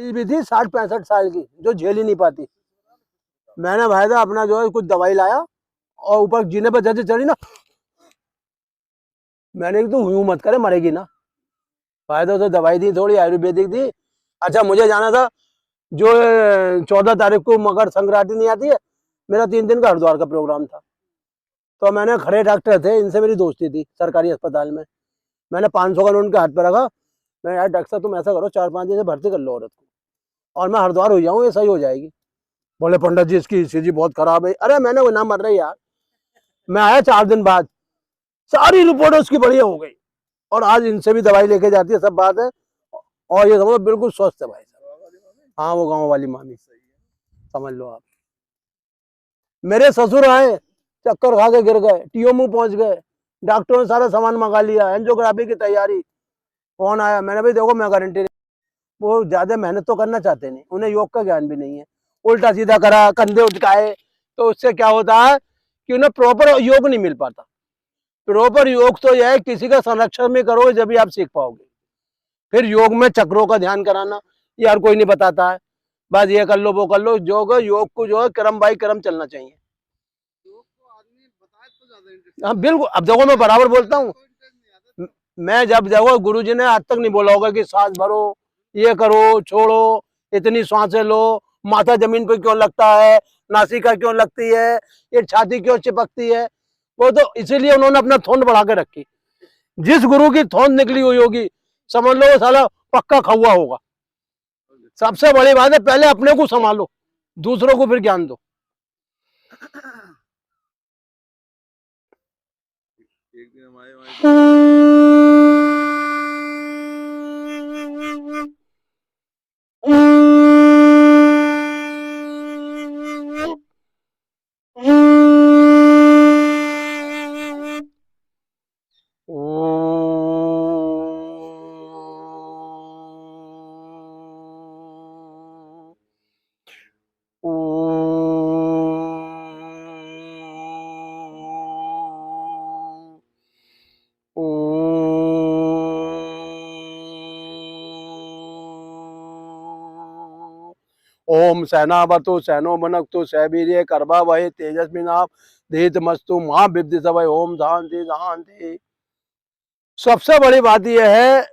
भी थी 60-65 साल की, जो झेल ही नहीं पाती। मैंने भाई साहब अपना जो है कुछ दवाई लाया और ऊपर जीने पर जैसे चढ़ी ना, मैंने कि तू यूं मत करे, मरेगी ना। फायदा तो दवाई दी, थोड़ी आयुर्वेदिक दी। अच्छा, मुझे जाना था जो 14 तारीख को मकर संक्रांति नहीं आती है, मेरा 3 दिन का हरिद्वार का प्रोग्राम था। तो मैंने, खड़े डॉक्टर थे, इनसे मेरी दोस्ती थी सरकारी अस्पताल में। मैंने 500 का नोट उनके हाथ पे रखा। मैं, यार डॉक्टर साहब तुम ऐसा करो, 4-5 दिन से भर्ती कर लो औरत को और मैं हरिद्वार हो जाऊँ, ये सही हो जाएगी। बोले पंडित जी इसकी ईसीजी बहुत खराब है। अरे मैंने वो ना मर रही यार। मैं आया 4 दिन बाद, सारी रिपोर्ट उसकी बढ़िया हो गई और आज इनसे भी दवाई लेके जाती है, सब बात है। और ये समझो बिल्कुल स्वस्थ है भाई साहब। हाँ, वो गाँव वाली मामी, समझ लो आप। मेरे ससुर आए, चक्कर खा के गिर गए, टीओमू पहुंच गए, डॉक्टरों ने सारा सामान मंगा लिया, एंजियोग्राफी की तैयारी। फोन आया, मैंने भाई देखो मैं गारंटी, वो ज्यादा मेहनत तो करना चाहते नहीं, उन्हें योग का ज्ञान भी नहीं है। उल्टा सीधा करा, कंधे उचकाए, तो उससे क्या होता है कि उन्हें प्रॉपर योग नहीं मिल पाता। प्रॉपर योग तो यह है किसी का संरक्षण में करो, जब भी आप सीख पाओगे। फिर योग में चक्रों का ध्यान कराना, ये हर कोई नहीं बताता है। बस ये कर लो, वो कर लो। योग को जो है क्रम बाई क्रम चलना चाहिए। हाँ बिल्कुल। अब देखो मैं बराबर बोलता हूँ। मैं जब देखो, गुरुजी ने आज तक नहीं बोला होगा कि सांस भरो, ये करो, छोड़ो, इतनी सांसें लो, माथा जमीन पर क्यों लगता है, नासिका क्यों लगती है, ये छाती क्यों चिपकती है। वो तो इसीलिए उन्होंने अपना थोन बढ़ा के रखी। जिस गुरु की थोन निकली हुई होगी, समझ लो वो साला पक्का खौआ होगा। सबसे बड़ी बात है, पहले अपने को संभालो, दूसरों को फिर ज्ञान दो। एक दिन ओम सेनावतु सेनो बनक्तु सवीर्ये कर्मा वही तेजस्विना धीतमस्तु महाविद्य सवै। ओम शांति शांति। सबसे बड़ी बात यह है,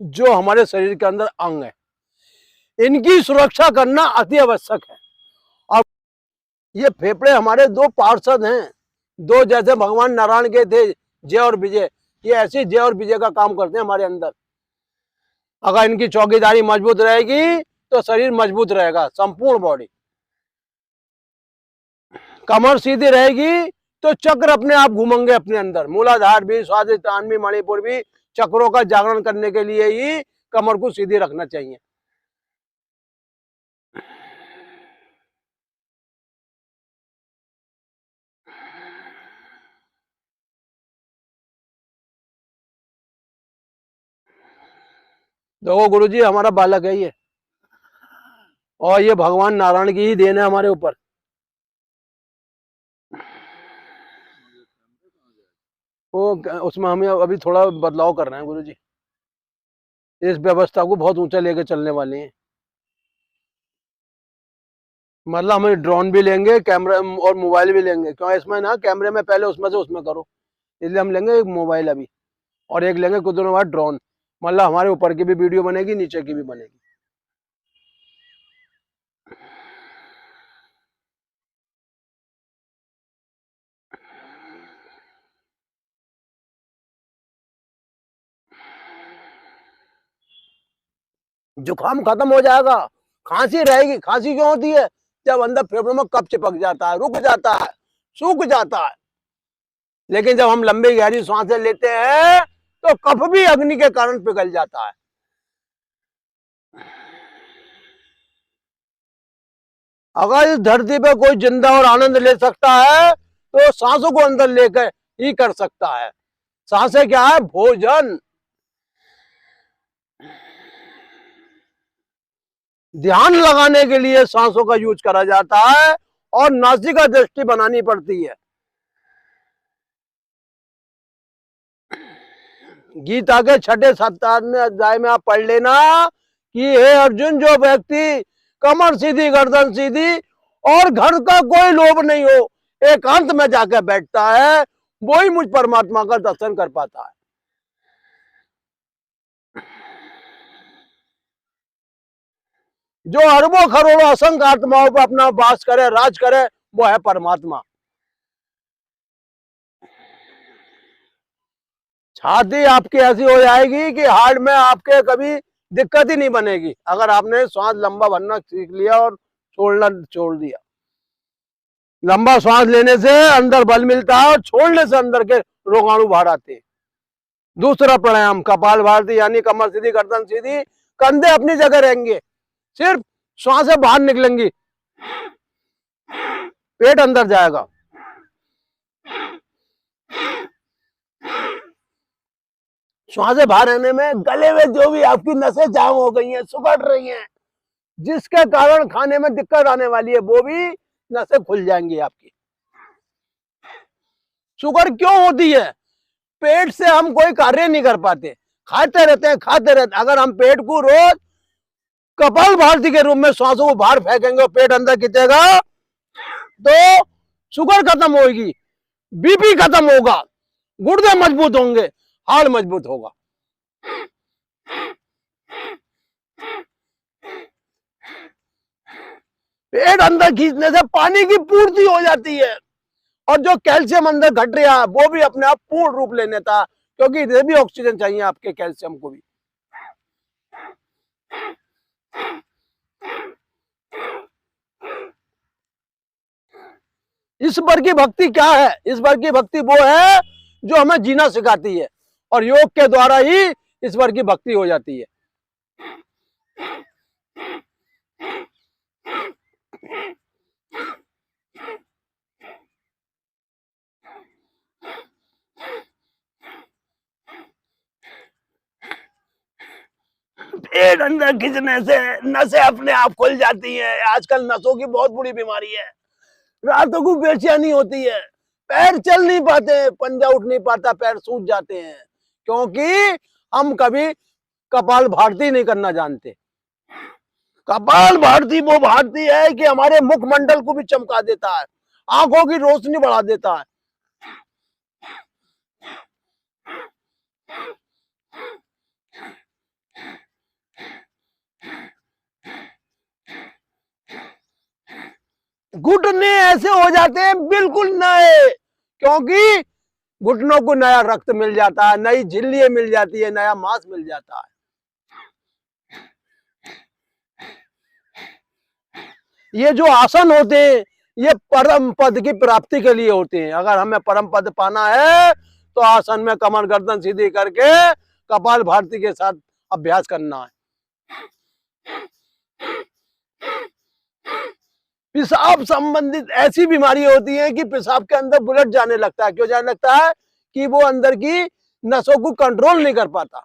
जो हमारे शरीर के अंदर अंग है, इनकी सुरक्षा करना अति आवश्यक है। और ये फेफड़े हमारे दो पार्षद हैं, दो जैसे भगवान नारायण के थे जय और विजय, ये ऐसे जय और विजय का काम करते हैं हमारे अंदर। अगर इनकी चौकीदारी मजबूत रहेगी तो शरीर मजबूत रहेगा, संपूर्ण बॉडी। कमर सीधी रहेगी तो चक्र अपने आप घूमेंगे अपने अंदर। मूलाधार भी, स्वादिष्ठान भी, मणिपुर भी, चक्रों का जागरण करने के लिए ही कमर को सीधी रखना चाहिए। देखो गुरुजी, हमारा बालक है ये, और ये भगवान नारायण की ही देन है हमारे ऊपर। वो उसमें हमें अभी थोड़ा बदलाव कर रहे हैं गुरुजी, इस व्यवस्था को बहुत ऊंचा लेके चलने वाले हैं। मतलब हम ड्रोन भी लेंगे, कैमरा और मोबाइल भी लेंगे। क्यों, इसमें ना कैमरे में पहले उसमें से उसमें करो, इसलिए हम लेंगे एक मोबाइल अभी, और एक लेंगे कुछ दिनों बाद ड्रोन। मतलब हमारे ऊपर की भी वीडियो बनेगी, नीचे की भी बनेगी। जुकाम खत्म हो जाएगा, खांसी रहेगी। खांसी क्यों होती है, जब अंदर फेफड़ों में कफ चिपक जाता है, रुक जाता है, सूख जाता है। लेकिन जब हम लंबी गहरी सांसें लेते हैं तो कफ भी अग्नि के कारण पिघल जाता है। अगर इस धरती पे कोई जिंदा और आनंद ले सकता है तो सांसों को अंदर लेकर ही कर सकता है। सांसें क्या है, भोजन। ध्यान लगाने के लिए सांसों का यूज करा जाता है और नासिका दृष्टि बनानी पड़ती है। गीता के 6-7 अध्याय में आप पढ़ लेना कि हे अर्जुन, जो व्यक्ति कमर सीधी गर्दन सीधी और घर का कोई लोभ नहीं हो, एकांत में जाकर बैठता है, वो ही मुझ परमात्मा का दर्शन कर पाता है। जो अरबों करोड़ों असंख्य आत्माओं पर अपना वास करे, राज करे, वो है परमात्मा। छाती आपकी ऐसी हो जाएगी कि हार्ट में आपके कभी दिक्कत ही नहीं बनेगी, अगर आपने श्वास लंबा भरना सीख लिया और छोड़ना छोड़ दिया। लंबा श्वास लेने से अंदर बल मिलता है और छोड़ने से अंदर के रोगाणु बाहर आते हैं। दूसरा प्राणायाम कपाल भारती, यानी कमर सीधी गर्दन सीधी, कंधे अपनी जगह रहेंगे, सिर्फ श्वासें बाहर निकलेंगी, पेट अंदर जाएगा। श्वासें बाहर आने में गले में जो भी आपकी नसें जाम हो गई हैं, सुकड़ रही हैं, जिसके कारण खाने में दिक्कत आने वाली है, वो भी नसें खुल जाएंगी आपकी। शुगर क्यों होती है? पेट से हम कोई कार्य नहीं कर पाते, खाते रहते हैं खाते रहते हैं। अगर हम पेट को रोज कपाल भारती के रूप में श्वासों को बाहर फेंकेंगे और पेट अंदर खींचेगा, तो शुगर खत्म होगी, बीपी खत्म होगा, गुर्दे मजबूत होंगे, हार्ट मजबूत होगा। पेट अंदर खींचने से पानी की पूर्ति हो जाती है और जो कैल्शियम अंदर घट रहा है वो भी अपने आप पूर्ण रूप ले लेता, क्योंकि इसे भी ऑक्सीजन चाहिए आपके कैल्शियम को भी। ईश्वर की भक्ति क्या है? ईश्वर की भक्ति वो है जो हमें जीना सिखाती है, और योग के द्वारा ही ईश्वर की भक्ति हो जाती है। पेट अंदर खींचने से नसें अपने आप खुल जाती हैं। आजकल नसों की बहुत बुरी बीमारी है, रातों को बेचैनी होती है, पैर चल नहीं पाते, पंजा उठ नहीं पाता, पैर सूज जाते हैं, क्योंकि हम कभी कपाल भारती नहीं करना जानते। कपाल भारती वो भारती है कि हमारे मुखमंडल को भी चमका देता है, आंखों की रोशनी बढ़ा देता है। घुटने ऐसे हो जाते हैं बिल्कुल नए, क्योंकि घुटनों को नया रक्त मिल जाता है, नई झिल्लियां मिल जाती है, नया मांस मिल जाता है। ये जो आसन होते हैं ये परम पद की प्राप्ति के लिए होते हैं। अगर हमें परम पद पाना है तो आसन में कमर गर्दन सीधी करके कपाल भारती के साथ अभ्यास करना है। पेशाब संबंधित ऐसी बीमारी होती है कि पेशाब के अंदर बुलेट जाने लगता है। क्यों जाने लगता है? कि वो अंदर की नसों को कंट्रोल नहीं कर पाता।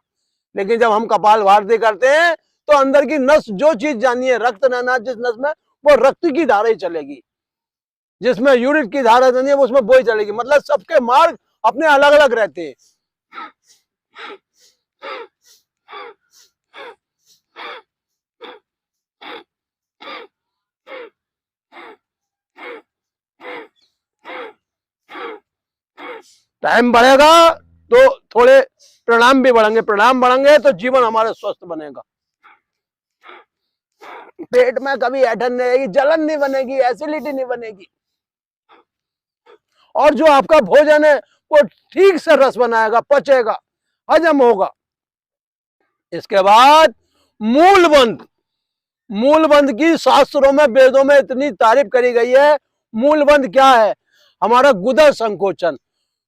लेकिन जब हम कपाल भारती करते हैं तो अंदर की नस, जो चीज जानी है, रक्त रहना जिस नस में, वो रक्त की धारा ही चलेगी, जिसमें यूरिन की धारा जानी है उसमें वो ही चलेगी। मतलब सबके मार्ग अपने अलग अलग रहते हैं। टाइम बढ़ेगा तो थोड़े प्राणायाम भी बढ़ेंगे, प्राणायाम बढ़ेंगे तो जीवन हमारा स्वस्थ बनेगा। पेट में कभी ऐंठन नहीं रहेगी, जलन नहीं बनेगी, एसिडिटी नहीं बनेगी, और जो आपका भोजन है वो ठीक से रस बनाएगा, पचेगा, हजम होगा। इसके बाद मूलबंध, मूलबंध की शास्त्रों में, वेदों में इतनी तारीफ करी गई है। मूलबंध क्या है? हमारा गुदा संकोचन।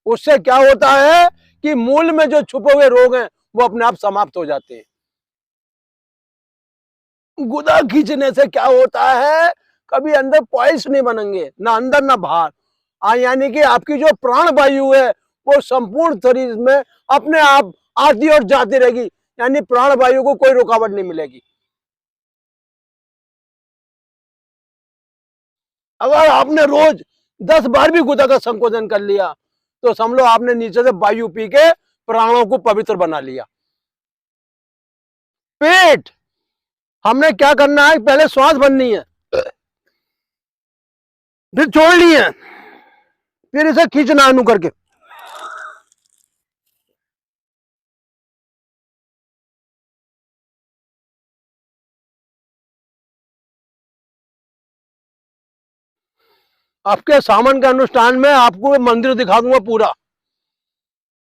उससे क्या होता है कि मूल में जो छुपे हुए रोग हैं वो अपने आप समाप्त हो जाते हैं। गुदा खींचने से क्या होता है? कभी अंदर पॉइल्स नहीं बनेंगे, ना अंदर ना बाहर। यानी कि आपकी जो प्राण वायु है वो संपूर्ण शरीर में अपने आप आती और जाती रहेगी, यानी प्राण वायु को कोई रुकावट नहीं मिलेगी। अगर आपने रोज 10 बार भी गुदा का संकोचन कर लिया तो समझ लो आपने नीचे से वायु पी के प्राणों को पवित्र बना लिया। पेट हमने क्या करना है, पहले श्वास भरनी है, फिर छोड़नी है, फिर इसे खींचना अनु करके। आपके सामान के अनुष्ठान में आपको मंदिर दिखा दूंगा पूरा।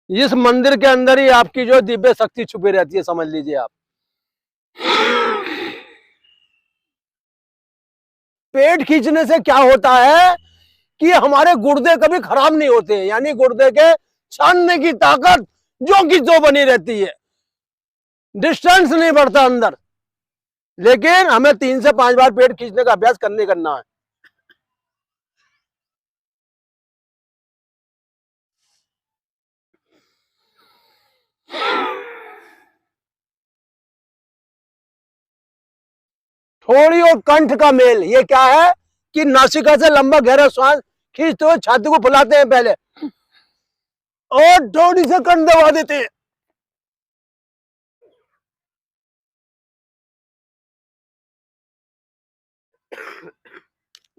इस मंदिर के अंदर ही आपकी जो दिव्य शक्ति छुपी रहती है, समझ लीजिए आप। पेट खींचने से क्या होता है कि हमारे गुर्दे कभी खराब नहीं होते, यानी गुर्दे के छानने की ताकत जो की जो बनी रहती है, डिस्टेंस नहीं बढ़ता अंदर। लेकिन हमें 3 से 5 बार पेट खींचने का अभ्यास करना है। थोड़ी और कंठ का मेल, ये क्या है कि नासिका से लंबा गहरा श्वास खींचते हुए छाती को फुलाते हैं पहले, और थोड़ी से कंठ दबा देते हैं।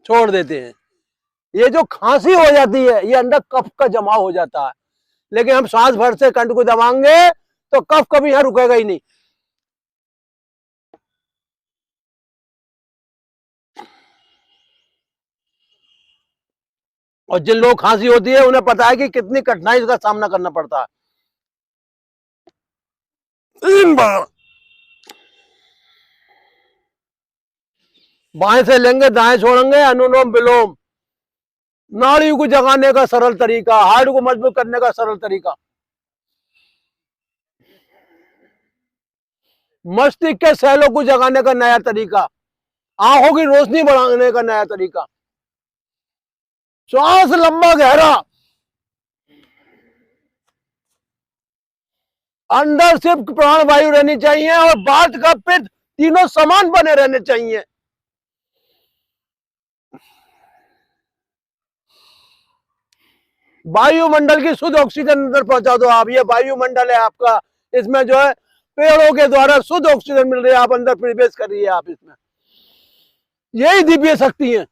छोड़ देते हैं। ये जो खांसी हो जाती है, ये अंदर कफ का जमाव हो जाता है। लेकिन हम श्वास भर से कंठ को दबाएंगे तो कफ कभी यहां रुकेगा ही नहीं। और जिन लोग खांसी होती है उन्हें पता है कि कितनी कठिनाई का सामना करना पड़ता है। 3 बार बाएं से लेंगे, दाएं छोड़ेंगे, अनुलोम विलोम। नाड़ी को जगाने का सरल तरीका, हार्ट को मजबूत करने का सरल तरीका, मस्तिष्क के सेलों को जगाने का नया तरीका, आंखों की रोशनी बढ़ाने का नया तरीका। श्वास लंबा गहरा, अंदर सिर्फ प्राण वायु रहनी चाहिए और बात का पित्त तीनों समान बने रहने चाहिए। वायुमंडल की शुद्ध ऑक्सीजन अंदर पहुंचा दो आप। ये वायुमंडल है आपका, इसमें जो है पेड़ों के द्वारा शुद्ध ऑक्सीजन मिल रही है, आप अंदर प्रवेश कर रही है आप इसमें। यही दिव्य शक्ति है।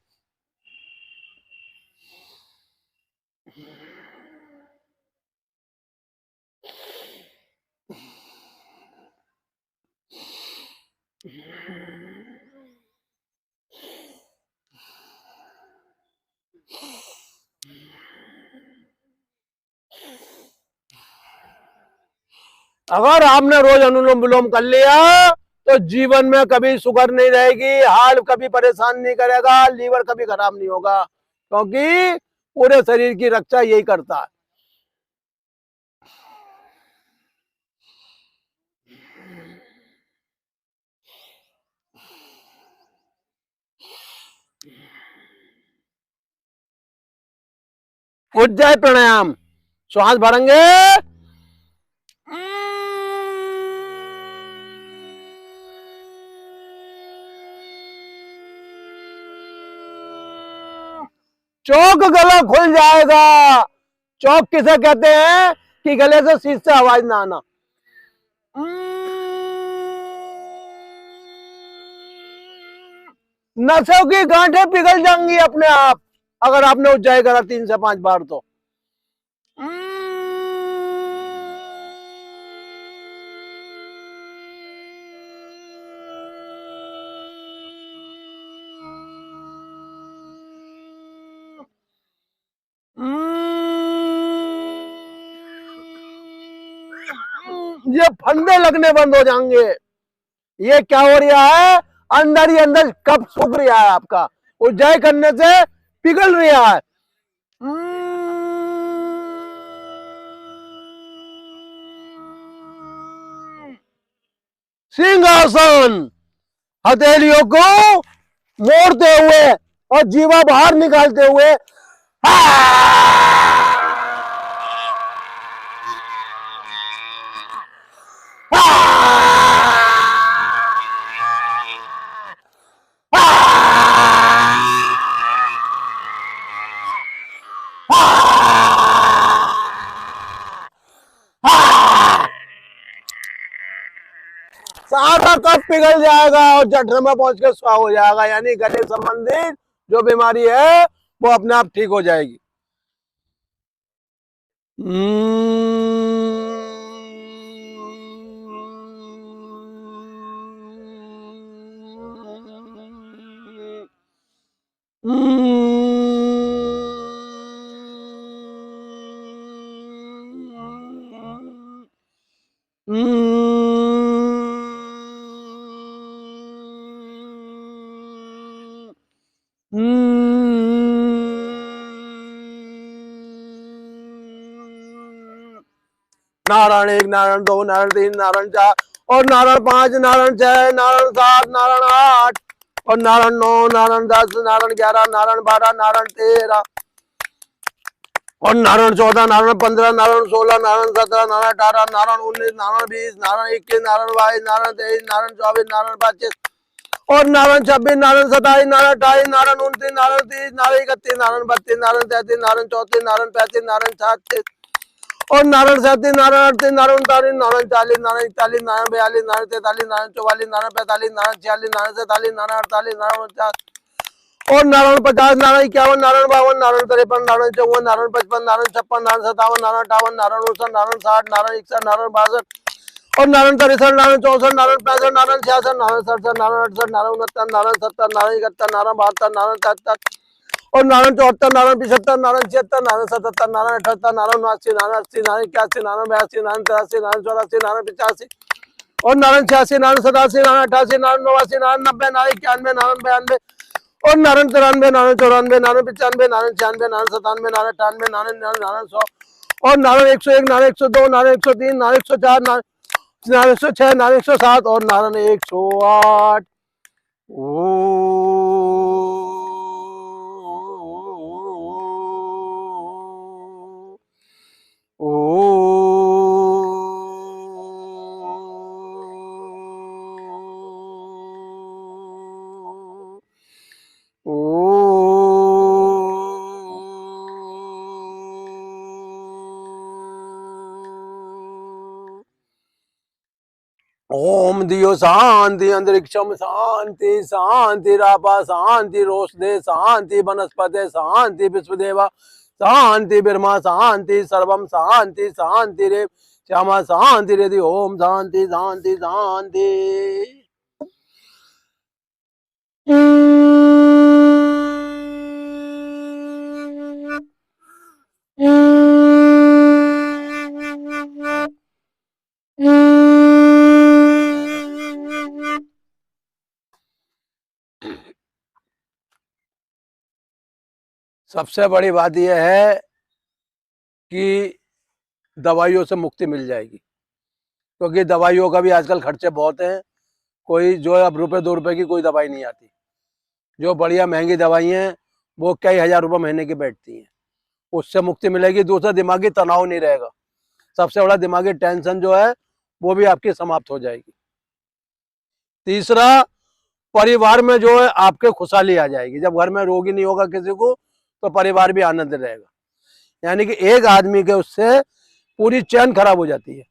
अगर आपने रोज अनुलोम विलोम कर लिया तो जीवन में कभी शुगर नहीं रहेगी, हार्ट कभी परेशान नहीं करेगा, लीवर कभी खराब नहीं होगा, क्योंकि पूरे शरीर की रक्षा यही करता है। उज्जय प्राणायाम, श्वास भरेंगे, चौक गला खुल जाएगा। चौक किसे कहते हैं कि गले से शीश से आवाज ना आना। नसों की गांठें पिघल जाएंगी अपने आप, अगर आपने उज्जय करा 3 से 5 बार तो। ये फंदे लगने बंद हो जाएंगे। ये क्या हो रहा है, अंदर ही अंदर कफ सूख रहा है आपका, उज्जय करने से पिघल रहा है। सिंहासन, हथेलियों को मोड़ते हुए और जीवा बाहर निकालते हुए सारा कफ पिघल जाएगा और जठर में पहुंच के स्वाह हो जाएगा, यानी गले संबंधित जो बीमारी है वो अपने आप ठीक हो जाएगी। नारायण 1, नारायण 2, नारायण 3, नारायण 4 और नारायण 5, नारायण 6, नारायण 7, नारायण 8 और नारायण 9, नारायण 10, नारायण 11, नारायण 12, नारायण 13 और नारायण 14, नारायण 15, नारायण 16, नारायण 17, नारायण 18, नारायण 19, नारायण 20, नारायण 21, नारायण 22, नारायण 23, नारायण 24, नारायण 25 और नारायण 26, नारायण 27, नारायण 28, नारायण 29, नारायण 30, नारायण 31, नारायण 32, नारायण 33, नारायण 34, नारायण 35, नारायण 36 और नारायण 37, नारायण 38, नारायण 39, नारायण 40, नारायण 41, नारायण 42, नारायण 43, नारायण 44, नारायण 45, नारायण 46, नारायण 47, नारायण 48, नारायण 49 और नारायण 50, नारायण 51, नारायण 52, नारायण 53, नारायण 54, नारायण 55, नारायण 56, नारायण 57, नारायण 58, नारायण 59, नारायण 60, नारायण 61, नारायण 62 और नारायण 63, नारायण 64, नारायण 65, नारायण 66, नारायण 67, नारायण 68, नारायण 69, नारायण 70, नारायण 71, नारायण 72, नारायण 73 और नारायण 74, नारायण 75, नारायण 76, नारायण 77, नारायण 78, नारायण 79, नारायण 80, नारायण 81, नारायण 82, नारायण 83, नारायण 84, नारायण 85 और नारायण 86, नारायण 87, नारायण 88, नारायण 89, नारायण 90, नारायण 91, नारायण 92 और नारायण 93, नारायण 94, नारायण 95, नारायण 96, नारायण 97, नारायण 98, नारायण नारायण 100 और नारायण 101, नारायण 102, नारायण 103, नारायण 104, नारायण 106, नारायण 107 और नारायण 108। ओम दियो शांति अंतरिक्षम शांति शांति रापा शांति रोशदे शांति वनस्पति शांति विश्वदेवा शांति ब्रह्मा शांति सर्वम शांति शांति रे श्यामा शांति रेदि ओम शांति शांति शांति। सबसे बड़ी बात यह है कि दवाइयों से मुक्ति मिल जाएगी, क्योंकि दवाइयों का भी आजकल खर्चे बहुत हैं। कोई जो अब रुपए 2 रुपए की कोई दवाई नहीं आती। जो बढ़िया महंगी दवाई हैं वो कई हजार रुपए महीने की बैठती हैं, उससे मुक्ति मिलेगी। दूसरा, दिमागी तनाव नहीं रहेगा। सबसे बड़ा दिमागी टेंशन जो है वो भी आपकी समाप्त हो जाएगी। तीसरा, परिवार में जो है आपके खुशहाली आ जाएगी। जब घर में रोगी नहीं होगा किसी को तो परिवार भी आनंद रहेगा। यानी कि एक आदमी के उससे पूरी चैन खराब हो जाती है।